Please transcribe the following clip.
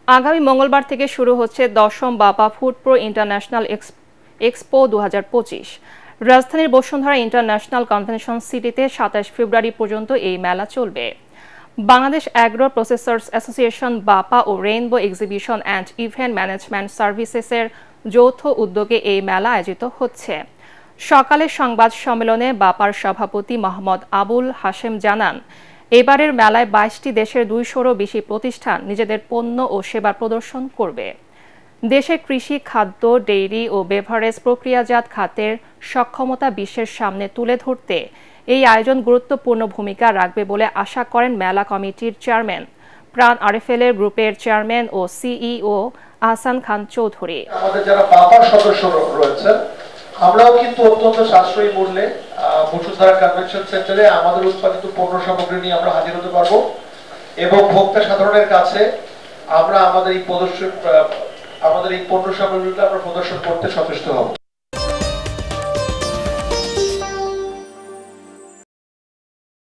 আগামী মঙ্গলবার থেকে শুরু হচ্ছে ১০ম বাপা ফুড প্রো ইন্টারন্যাশনাল এক্সপো ২০২৫। রাজধানীর বসুন্ধরা ইন্টারন্যাশনাল কনভেনশন সিটিতে ২৭ ফেব্রুয়ারি পর্যন্ত এই মেলা চলবে। Bangladesh agro processors association BAPA ও rainbow exhibition and event management সার্ভিসেসের যৌথ উদ্যোগে এই মেলা আয়োজিত হচ্ছে। সকালে সংবাদ সম্মেলনে বাপার সভাপতি মোহাম্মদ আবুল হাশেম জানান, এবারের মেলায় ২২টি দেশের ২০০রও বেশি প্রতিষ্ঠান নিজেদের পণ্য ও সেবা প্রদর্শন করবে। দেশে কৃষি, খাদ্য, ডেইরি ও বেভারেজ প্রক্রিয়াজাত খাতের সক্ষমতা বিশ্বের সামনে তুলে ধরতে এই আয়োজন গুরুত্বপূর্ণ ভূমিকা রাখবে বলে আশা করেন মেলা কমিটির চেয়ারম্যান প্রাণ আরএফএল গ্রুপের চেয়ারম্যান ও সিইও আহসান খান চৌধুরী। আমাদের যারা বাপার সদস্য রয়েছে, আমরাও কিন্তু অত্যন্ত সাশ্রয়ী মূল্যে বসুন্ধরা কনভেনশন সেন্টারে আমাদের উৎপাদিত পণ্য সামগ্রী নিয়ে আমরা হাজির হতে পারবো এবং ভোক্তা সাধারণের কাছে আমরা আমাদের এই পণ্য সামগ্রীগুলো আমরা প্রদর্শন করতে সচেষ্ট হব।